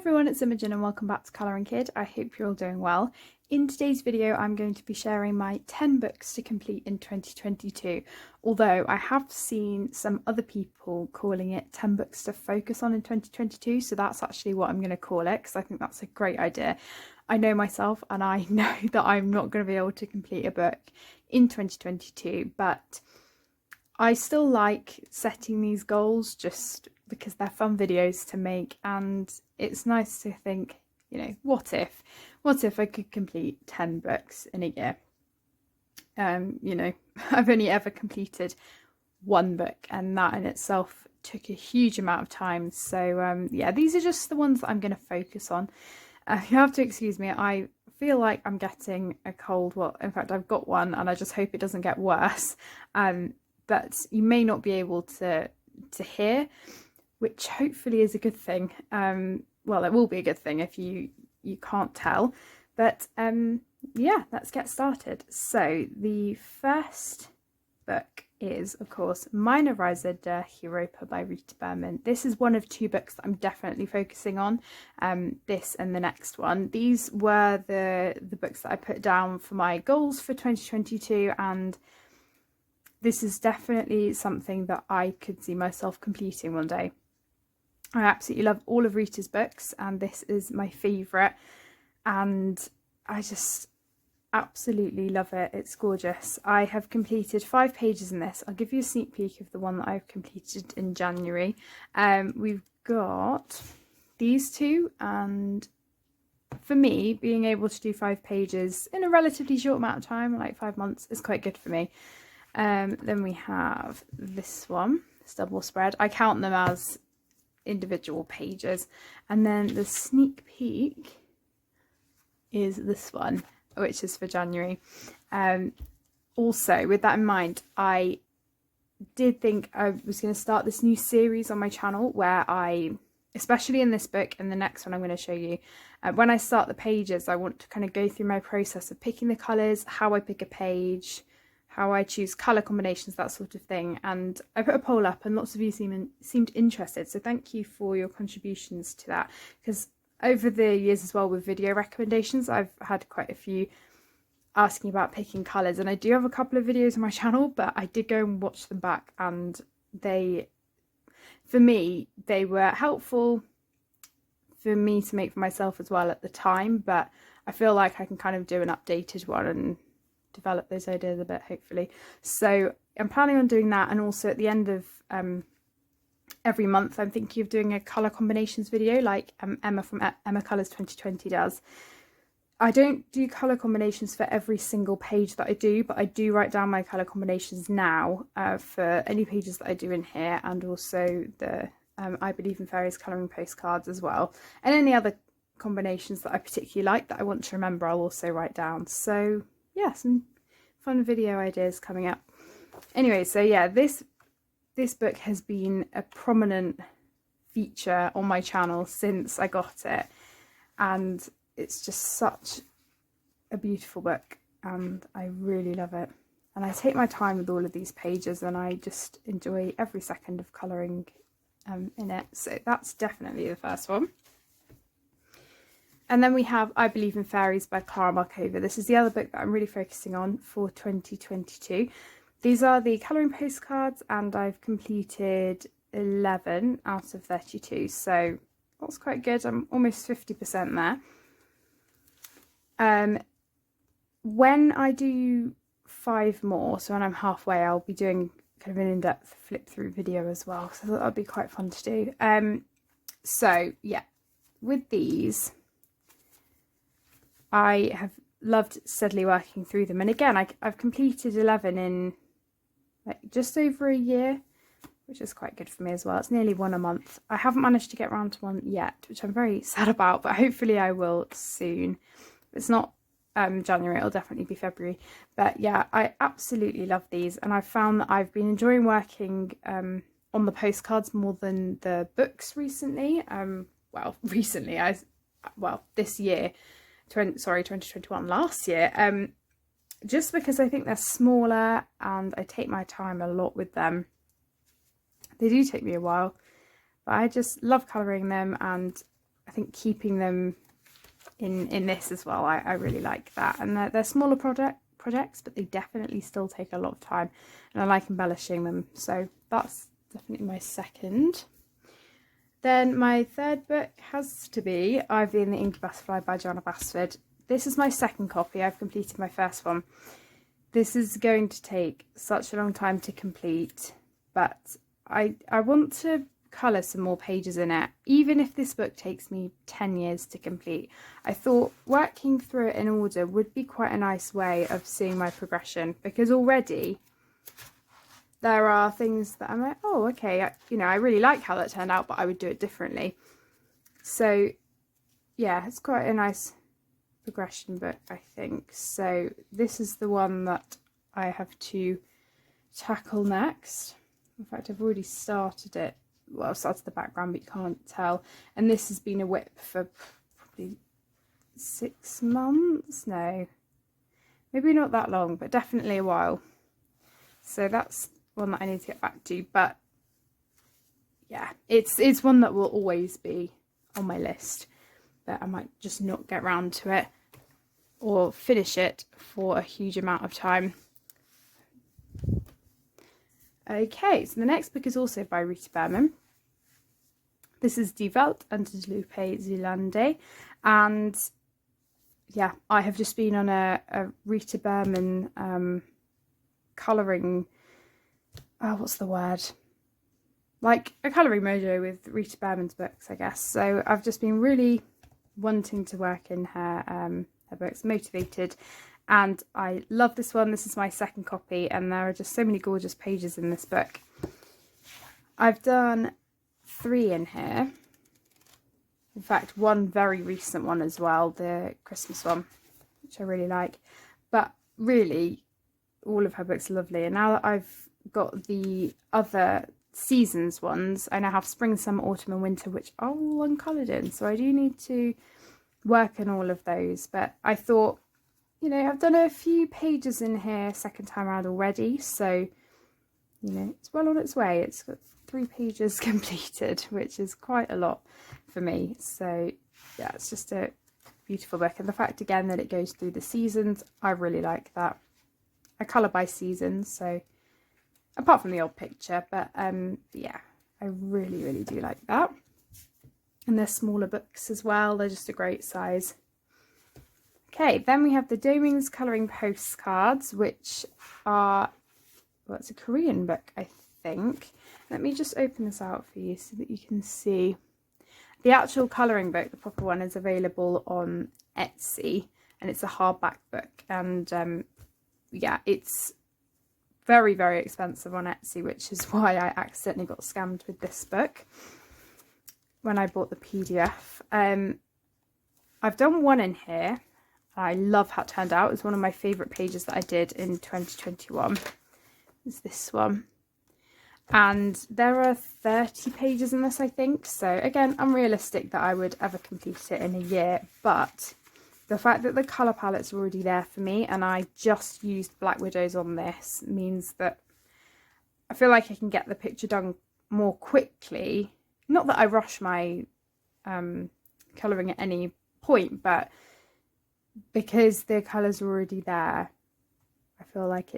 everyone, it's Imogen and welcome back to Colouring Kid. I hope you're all doing well. In today's video I'm going to be sharing my 10 books to complete in 2022, although I have seen some other people calling it 10 books to focus on in 2022, so that's actually what I'm going to call it because I think that's a great idea. I know myself and I know that I'm not going to be able to complete a book in 2022, but I still like setting these goals just because they're fun videos to make, and it's nice to think, you know, what if I could complete 10 books in a year? You know, I've only ever completed one book and that in itself took a huge amount of time. So yeah, these are just the ones that I'm going to focus on. You have to excuse me, I feel like I'm getting a cold. Well, in fact, I've got one and I just hope it doesn't get worse. But you may not be able to hear, which hopefully is a good thing. Well, it will be a good thing if you can't tell. But yeah, let's get started. So the first book is, of course, Meine Reise der Europa by Rita Berman. This is one of two books that I'm definitely focusing on, this and the next one. These were the books that I put down for my goals for 2022, and this is definitely something that I could see myself completing one day. I absolutely love all of Rita's books and this is my favourite, and I just absolutely love it. It's gorgeous. I have completed 5 pages in this. I'll give you a sneak peek of the one that I've completed in January. We've got these two, and for me, being able to do 5 pages in a relatively short amount of time, like 5 months, is quite good for me. Then we have this one, this double spread. I count them as individual pages. And then the sneak peek is this one, which is for January. Also, with that in mind, I did think I was going to start this new series on my channel where I, especially in this book and the next one I'm going to show you, when I start the pages, I want to kind of go through my process of picking the colours, how I pick a page, how I choose colour combinations, that sort of thing. And I put a poll up and lots of you seemed interested, so thank you for your contributions to that, because over the years as well with video recommendations I've had quite a few asking about picking colours, and I do have a couple of videos on my channel, but I did go and watch them back and they, for me, they were helpful for me to make for myself as well at the time, but I feel like I can kind of do an updated one and develop those ideas a bit, hopefully. So I'm planning on doing that, and also at the end of every month I'm thinking of doing a colour combinations video like Emma from Emma Colours 2020 does. I don't do colour combinations for every single page that I do, but I do write down my colour combinations now for any pages that I do in here, and also the I Believe in Fairies colouring postcards as well, and any other combinations that I particularly like that I want to remember I'll also write down. So yeah, some fun video ideas coming up. Anyway, so yeah, this book has been a prominent feature on my channel since I got it, and it's just such a beautiful book and I really love it. And I take my time with all of these pages and I just enjoy every second of colouring in it. So that's definitely the first one. And then we have I Believe in Fairies by Clara Markova. This is the other book that I'm really focusing on for 2022. These are the colouring postcards and I've completed 11 out of 32. So that's quite good. I'm almost 50% there. When I do 5 more, so when I'm halfway, I'll be doing kind of an in-depth flip through video as well. So that would be quite fun to do. So yeah, with these, I have loved steadily working through them, and again I've completed 11 in like just over a year, which is quite good for me as well. It's nearly one a month. I haven't managed to get around to one yet, which I'm very sad about, but hopefully I will soon. If it's not January, it'll definitely be February. But yeah, I absolutely love these, and I've found that I've been enjoying working on the postcards more than the books recently. This year. 2021, last year, just because I think they're smaller and I take my time a lot with them. They do take me a while, but I just love colouring them, and I think keeping them in this as well, I really like that. And they're smaller projects, but they definitely still take a lot of time, and I like embellishing them, so that's definitely my second. Then my third book has to be Ivy and the Inky Butterfly by Johanna Basford. This is my second copy. I've completed my first one. This is going to take such a long time to complete, but I want to colour some more pages in it. Even if this book takes me 10 years to complete, I thought working through it in order would be quite a nice way of seeing my progression, because already there are things that I'm like, oh, okay, you know, I really like how that turned out, but I would do it differently. So yeah, it's quite a nice progression book, I think. So this is the one that I have to tackle next. In fact, I've already started it. Well, I've started the background, but you can't tell. And this has been a whip for probably 6 months. No, maybe not that long, but definitely a while. So that's one that I need to get back to. But yeah, it's one that will always be on my list, but I might just not get round to it or finish it for a huge amount of time. Okay, so the next book is also by Rita Berman. This is Die Welt unter der Lupe Zélande, and yeah, I have just been on a Rita Berman colouring, what's the word? Like a colouring mojo with Rita Berman's books, I guess. So I've just been really wanting to work in her books, motivated, and I love this one. This is my second copy, and there are just so many gorgeous pages in this book. I've done 3 in here. In fact, one very recent one as well, the Christmas one, which I really like. But really, all of her books are lovely. And now that I've got the other seasons ones, I now have spring, summer, autumn and winter, which are all uncoloured in. So I do need to work on all of those. But I thought, you know, I've done a few pages in here second time around already, so you know, it's well on its way. It's got 3 pages completed, which is quite a lot for me. So yeah, it's just a beautiful book, and the fact again that it goes through the seasons, I really like that. I colour by seasons, so apart from the old picture, but yeah, I really do like that. And they're smaller books as well, they're just a great size. Okay, then we have the Doming's Colouring Postcards, which are, well, it's a Korean book, I think. Let me just open this out for you so that you can see. The actual colouring book, the proper one, is available on Etsy, and it's a hardback book. And yeah, it's very expensive on Etsy, which is why I accidentally got scammed with this book when I bought the PDF. I've done one in here. I love how it turned out. It's one of my favourite pages that I did in 2021. Is this one. And there are 30 pages in this, I think. So again, unrealistic that I would ever complete it in a year. But the fact that the colour palette's already there for me, and I just used Black Widows on this, means that I feel like I can get the picture done more quickly. Not that I rush my colouring at any point, but because the colours are already there, I feel like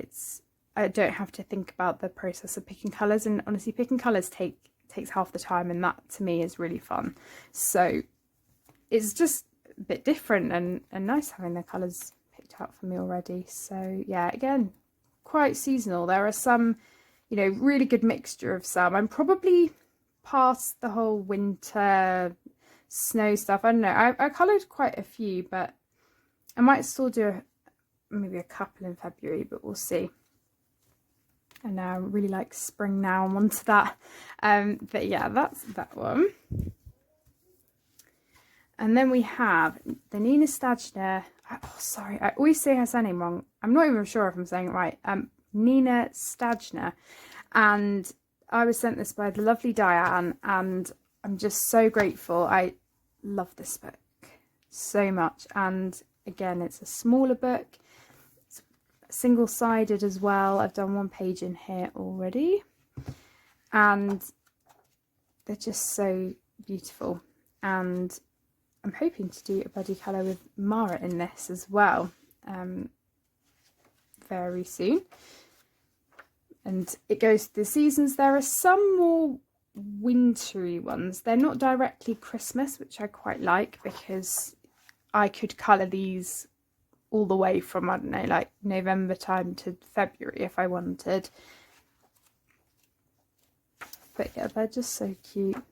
I don't have to think about the process of picking colours. And honestly, picking colours takes half the time, and that to me is really fun. So it's just a bit different and nice having the colours picked out for me already. So yeah, again, quite seasonal. There are some, you know, really good mixture of some. I'm probably past the whole winter snow stuff. I don't know. I coloured quite a few, but I might still do maybe a couple in February, but we'll see. And now I really like spring now. I'm onto that. But yeah, that's that one. And then we have the Nina Stagner. Oh, sorry, I always say her surname wrong. I'm not even sure if I'm saying it right. Nina Stagner. And I was sent this by the lovely Diane, and I'm just so grateful. I love this book so much. And again, it's a smaller book. It's single-sided as well. I've done 1 page in here already. And they're just so beautiful. And I'm hoping to do a buddy colour with Mara in this as well very soon. And it goes to the seasons. There are some more wintry ones. They're not directly Christmas, which I quite like, because I could colour these all the way from, I don't know, like November time to February if I wanted. But yeah, they're just so cute.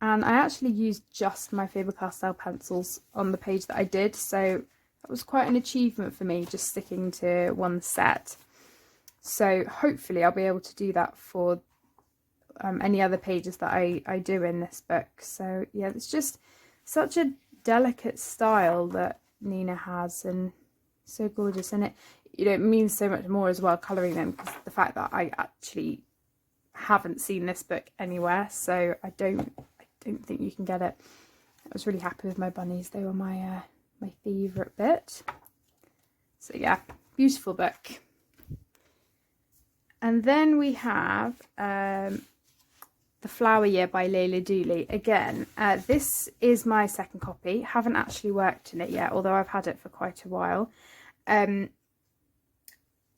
And I actually used just my Faber-Castell pencils on the page that I did, so that was quite an achievement for me, just sticking to one set. So hopefully I'll be able to do that for any other pages that I do in this book. So yeah, it's just such a delicate style that Nina has, and so gorgeous. And it means so much more as well colouring them, because the fact that I actually haven't seen this book anywhere, so I don't think you can get it. I was really happy with my bunnies. They were my my favourite bit. So yeah, beautiful book. And then we have The Flower Year by Leila Dooly. Again, this is my second copy. Haven't actually worked in it yet, although I've had it for quite a while.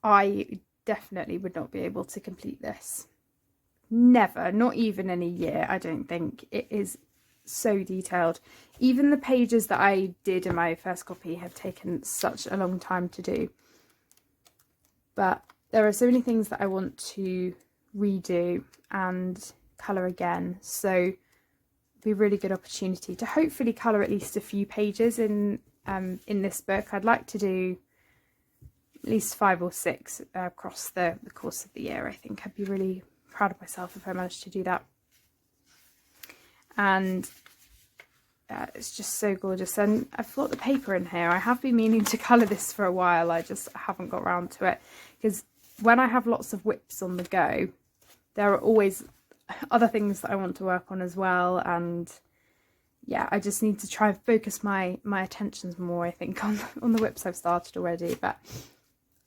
I definitely would not be able to complete this. Never, not even in a year, I don't think. It is so detailed. Even the pages that I did in my first copy have taken such a long time to do. But there are so many things that I want to redo and colour again, so it'll be a really good opportunity to hopefully colour at least a few pages in this book. I'd like to do at least 5 or 6 across the course of the year. I think I'd be really proud of myself if I managed to do that. And it's just so gorgeous. And I've got the paper in here. I have been meaning to colour this for a while. I just haven't got around to it, because when I have lots of whips on the go, there are always other things that I want to work on as well. And yeah, I just need to try and focus my attentions more, I think, on the whips I've started already. But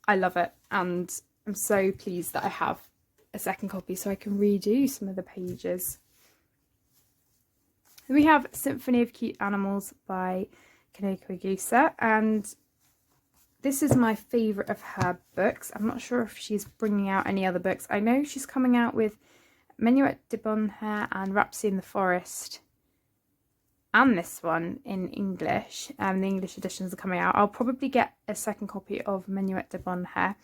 I love it, and I'm so pleased that I have a second copy so I can redo some of the pages. Then we have Symphony of Cute Animals by Kaneko Igusa, and this is my favourite of her books. I'm not sure if she's bringing out any other books. I know she's coming out with Menuet de Bonheur and Rhapsody in the Forest, and this one in English. The English editions are coming out. I'll probably get a second copy of Menuet de Bonheur.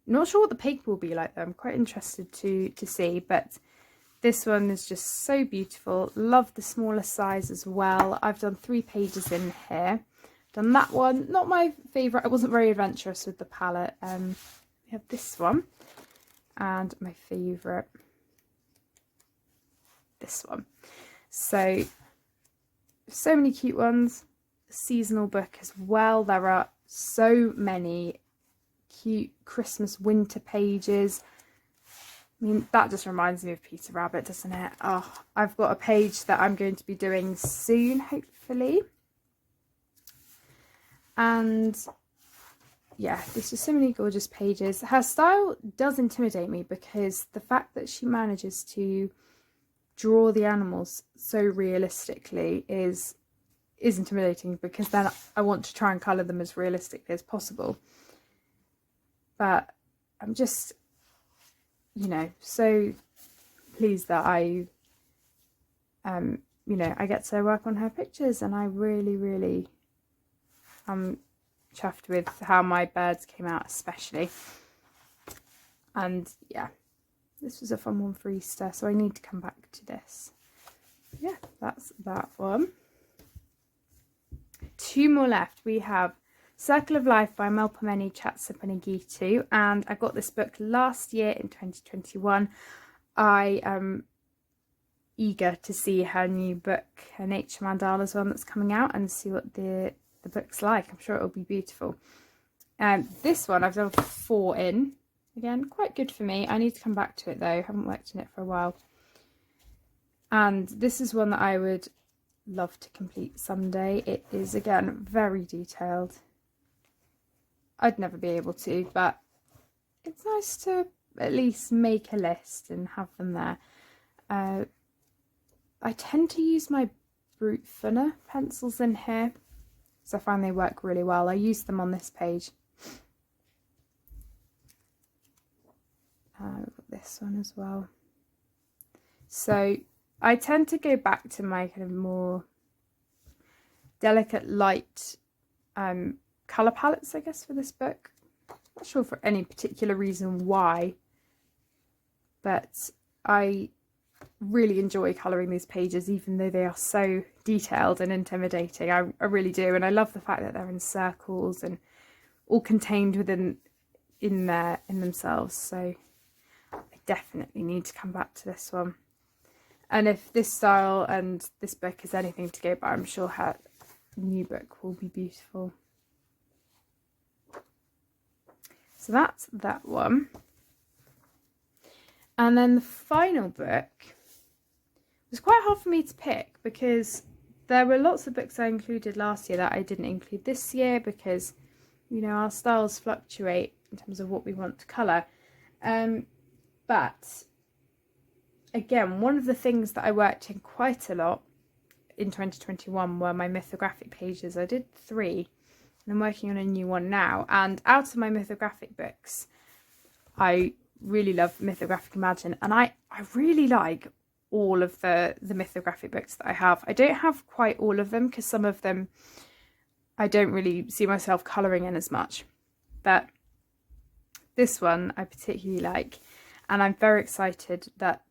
Not sure what the pig will be like though. I'm quite interested to see, but this one is just so beautiful. Love the smaller size as well. I've done 3 pages in here. Done that one, not my favourite. I wasn't very adventurous with the palette. We have this one, and my favourite, this one. So many cute ones. Seasonal book as well. There are so many cute Christmas winter pages. I mean, that just reminds me of Peter Rabbit, doesn't it? Oh, I've got a page that I'm going to be doing soon, hopefully. And yeah, there's just so many gorgeous pages. Her style does intimidate me, because the fact that she manages to draw the animals so realistically is intimidating, because then I want to try and colour them as realistically as possible. But I'm just, so pleased that I get to work on her pictures, and I really I'm chuffed with how my birds came out, especially. And yeah, this was a fun one for Easter, so I need to come back to this. Yeah, that's that one. 2 more left. We have Circle of Life by Melpomene Chatsopanaghitu, and I got this book last year in 2021. I am eager to see her new book, her Nature Mandalas one that's coming out, and see what the book's like. I'm sure it'll be beautiful. This one I've done 4 in. Again, quite good for me. I need to come back to it though. I haven't worked in it for a while. And this is one that I would love to complete someday. It is, again, very detailed. I'd never be able to, but it's nice to at least make a list and have them there. I tend to use my Brute Funner pencils in here, so I find they work really well. I use them on this page. We've got this one as well. So I tend to go back to my kind of more delicate light colour palettes, I guess, for this book. Not sure for any particular reason why, but I really enjoy colouring these pages, even though they are so detailed and intimidating. I really do, and I love the fact that they're in circles and all contained within themselves. So I definitely need to come back to this one. And if this style and this book is anything to go by, I'm sure her new book will be beautiful. So that's that one. And then the final book was quite hard for me to pick, because there were lots of books I included last year that I didn't include this year, because, you know, our styles fluctuate in terms of what we want to colour. But again, one of the things that I worked in quite a lot in 2021 were my mythographic pages. I did 3, and I'm working on a new one now. And out of my mythographic books, I really love Mythographic Imagine, and I really like all of the mythographic books that I have. I don't have quite all of them, because some of them I don't really see myself colouring in as much, but this one I particularly like, and I'm very excited that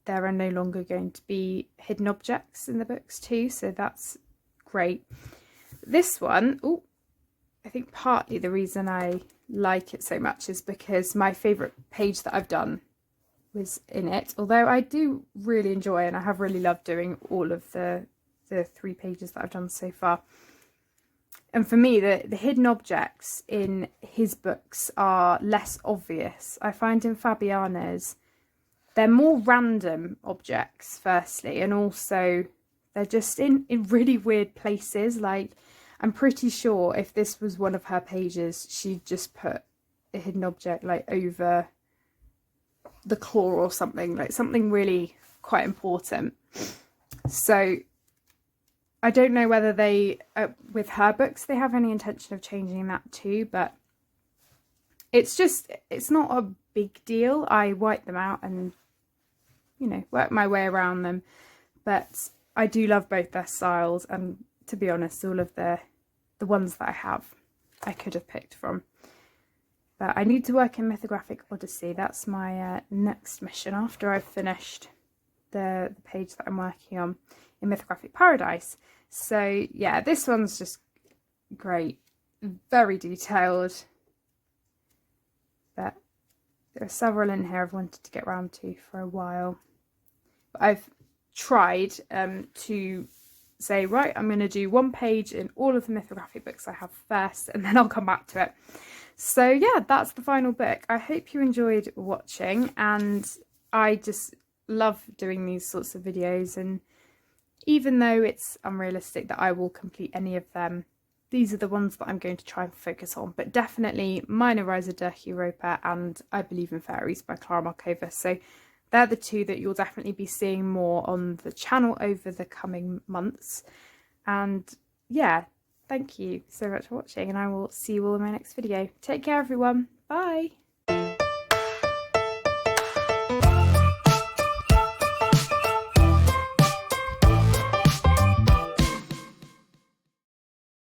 there are no longer going to be hidden objects in the books too, so that's great. This one, oh, I think partly the reason I like it so much is because my favourite page that I've done was in it, although I do really enjoy, and I have really loved doing all of the 3 pages that I've done so far. And for me, the hidden objects in his books are less obvious. I find in Fabiana's, they're more random objects, firstly, and also they're just in really weird places. Like, I'm pretty sure if this was one of her pages, she'd just put a hidden object like over the claw or something, like something really quite important. So I don't know whether they, with her books, they have any intention of changing that too, but it's not a big deal. I wipe them out and, you know, work my way around them. But I do love both their styles, and to be honest, all of the ones that I have, I could have picked from. But I need to work in Mythographic Odyssey. That's my next mission after I've finished the page that I'm working on in Mythographic Paradise. So yeah, this one's just great, very detailed. But there are several in here I've wanted to get around to for a while. But I've tried to say, right, I'm going to do 1 page in all of the mythographic books I have first, and then I'll come back to it. So yeah, that's the final book. I hope you enjoyed watching, and I just love doing these sorts of videos, and even though it's unrealistic that I will complete any of them, these are the ones that I'm going to try and focus on. But definitely Minor Riser der Europa and I Believe in Fairies by Clara Markova. So they're the 2 that you'll definitely be seeing more on the channel over the coming months. And yeah, thank you so much for watching, and I will see you all in my next video. Take care, everyone. Bye.